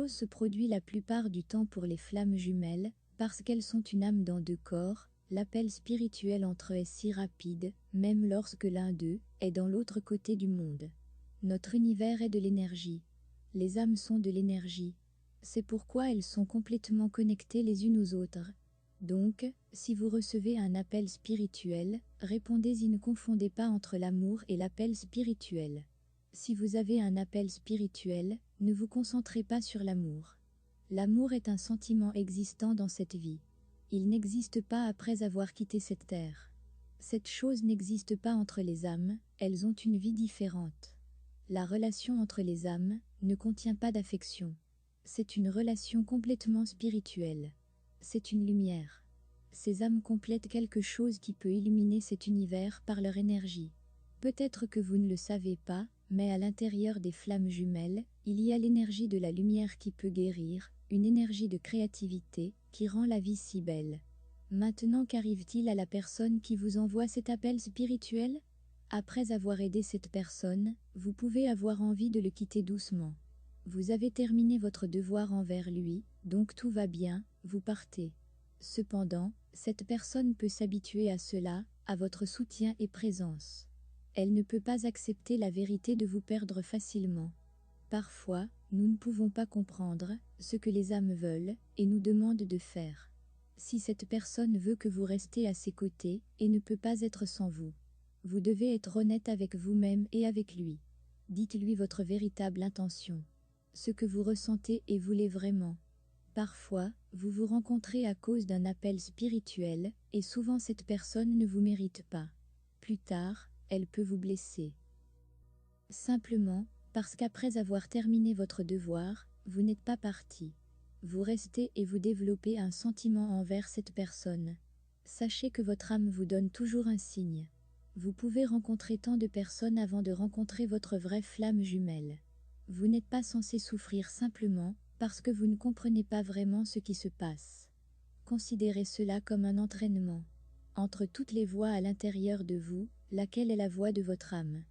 chose se produit la plupart du temps pour les flammes jumelles, parce qu'elles sont une âme dans deux corps. L'appel spirituel entre eux est si rapide, même lorsque l'un d'eux est dans l'autre côté du monde. Notre univers est de l'énergie. Les âmes sont de l'énergie. C'est pourquoi elles sont complètement connectées les unes aux autres. Donc, si vous recevez un appel spirituel, répondez-y, ne confondez pas entre l'amour et l'appel spirituel. Si vous avez un appel spirituel, ne vous concentrez pas sur l'amour. L'amour est un sentiment existant dans cette vie. Il n'existe pas après avoir quitté cette terre. Cette chose n'existe pas entre les âmes, elles ont une vie différente. La relation entre les âmes ne contient pas d'affection. C'est une relation complètement spirituelle. C'est une lumière. Ces âmes complètent quelque chose qui peut illuminer cet univers par leur énergie. Peut-être que vous ne le savez pas, mais à l'intérieur des flammes jumelles, il y a l'énergie de la lumière qui peut guérir, une énergie de créativité qui rend la vie si belle. Maintenant, qu'arrive-t-il à la personne qui vous envoie cet appel spirituel? Après avoir aidé cette personne, vous pouvez avoir envie de le quitter doucement. Vous avez terminé votre devoir envers lui, donc tout va bien, vous partez. Cependant, cette personne peut s'habituer à cela, à votre soutien et présence. Elle ne peut pas accepter la vérité de vous perdre facilement. Parfois, nous ne pouvons pas comprendre ce que les âmes veulent et nous demandent de faire. Si cette personne veut que vous restiez à ses côtés et ne peut pas être sans vous, vous devez être honnête avec vous-même et avec lui. Dites-lui votre véritable intention. Ce que vous ressentez et voulez vraiment. Parfois, vous vous rencontrez à cause d'un appel spirituel, et souvent cette personne ne vous mérite pas. Plus tard, elle peut vous blesser. Simplement, parce qu'après avoir terminé votre devoir, vous n'êtes pas parti. Vous restez et vous développez un sentiment envers cette personne. Sachez que votre âme vous donne toujours un signe. Vous pouvez rencontrer tant de personnes avant de rencontrer votre vraie flamme jumelle. Vous n'êtes pas censé souffrir simplement parce que vous ne comprenez pas vraiment ce qui se passe. Considérez cela comme un entraînement. Entre toutes les voix à l'intérieur de vous, laquelle est la voix de votre âme?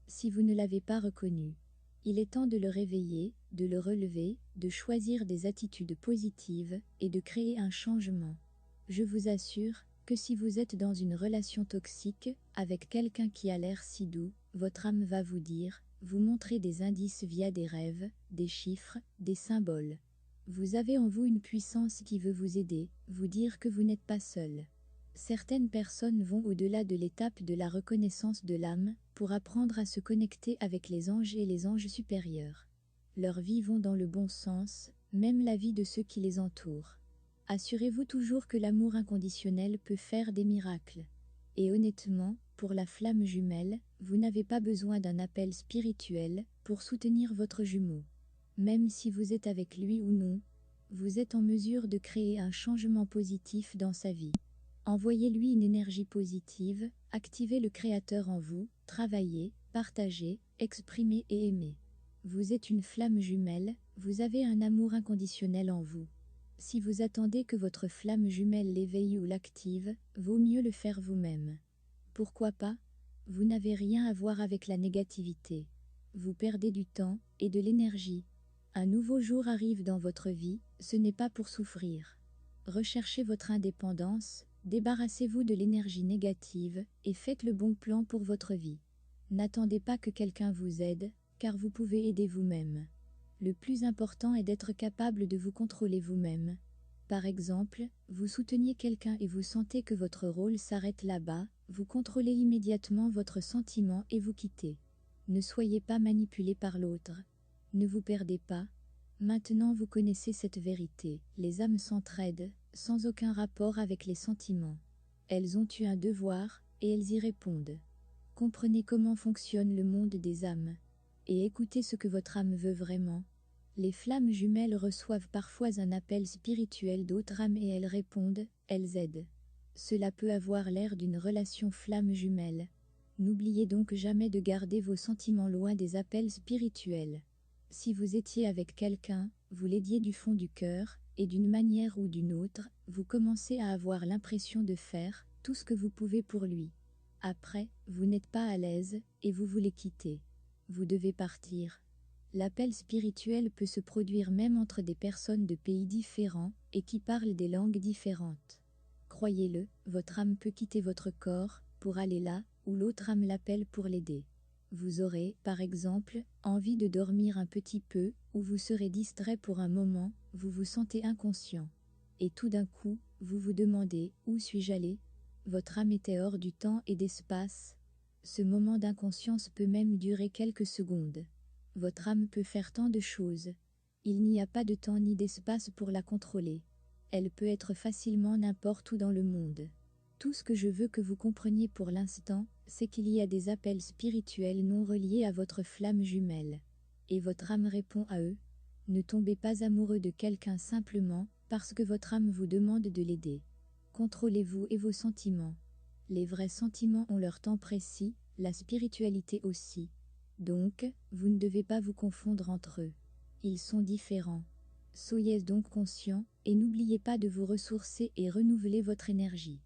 Si vous ne l'avez pas reconnu, il est temps de le réveiller, de le relever, de choisir des attitudes positives et de créer un changement. Je vous assure que si vous êtes dans une relation toxique avec quelqu'un qui a l'air si doux, votre âme va vous dire, vous montrer des indices via des rêves, des chiffres, des symboles. Vous avez en vous une puissance qui veut vous aider, vous dire que vous n'êtes pas seul. Certaines personnes vont au-delà de l'étape de la reconnaissance de l'âme pour apprendre à se connecter avec les anges et les anges supérieurs. Leurs vies vont dans le bon sens, même la vie de ceux qui les entourent. Assurez-vous toujours que l'amour inconditionnel peut faire des miracles. Et honnêtement, pour la flamme jumelle, vous n'avez pas besoin d'un appel spirituel pour soutenir votre jumeau. Même si vous êtes avec lui ou non, vous êtes en mesure de créer un changement positif dans sa vie. Envoyez-lui une énergie positive, activez le Créateur en vous, travaillez, partagez, exprimez et aimez. Vous êtes une flamme jumelle, vous avez un amour inconditionnel en vous. Si vous attendez que votre flamme jumelle l'éveille ou l'active, vaut mieux le faire vous-même. Pourquoi pas? Vous n'avez rien à voir avec la négativité. Vous perdez du temps et de l'énergie. Un nouveau jour arrive dans votre vie, ce n'est pas pour souffrir. Recherchez votre indépendance, débarrassez-vous de l'énergie négative et faites le bon plan pour votre vie. N'attendez pas que quelqu'un vous aide, car vous pouvez aider vous-même. Le plus important est d'être capable de vous contrôler vous-même. Par exemple, vous souteniez quelqu'un et vous sentez que votre rôle s'arrête là-bas, vous contrôlez immédiatement votre sentiment et vous quittez. Ne soyez pas manipulé par l'autre. Ne vous perdez pas. Maintenant vous connaissez cette vérité, les âmes s'entraident, sans aucun rapport avec les sentiments. Elles ont eu un devoir, et elles y répondent. Comprenez comment fonctionne le monde des âmes. Et écoutez ce que votre âme veut vraiment. Les flammes jumelles reçoivent parfois un appel spirituel d'autres âmes et elles répondent, elles aident. Cela peut avoir l'air d'une relation flamme jumelle. N'oubliez donc jamais de garder vos sentiments loin des appels spirituels. Si vous étiez avec quelqu'un, vous l'aidiez du fond du cœur, et d'une manière ou d'une autre, vous commencez à avoir l'impression de faire tout ce que vous pouvez pour lui. Après, vous n'êtes pas à l'aise, et vous voulez quitter. Vous devez partir. L'appel spirituel peut se produire même entre des personnes de pays différents et qui parlent des langues différentes. Croyez-le, votre âme peut quitter votre corps pour aller là où l'autre âme l'appelle pour l'aider. Vous aurez, par exemple, envie de dormir un petit peu, ou vous serez distrait pour un moment, vous vous sentez inconscient. Et tout d'un coup, vous vous demandez « Où suis-je allé ?» Votre âme était hors du temps et d'espace. Ce moment d'inconscience peut même durer quelques secondes. Votre âme peut faire tant de choses. Il n'y a pas de temps ni d'espace pour la contrôler. Elle peut être facilement n'importe où dans le monde. Tout ce que je veux que vous compreniez pour l'instant, c'est qu'il y a des appels spirituels non reliés à votre flamme jumelle. Et votre âme répond à eux. Ne tombez pas amoureux de quelqu'un simplement parce que votre âme vous demande de l'aider. Contrôlez-vous et vos sentiments. Les vrais sentiments ont leur temps précis, la spiritualité aussi. Donc, vous ne devez pas vous confondre entre eux. Ils sont différents. Soyez donc conscient et n'oubliez pas de vous ressourcer et renouveler votre énergie.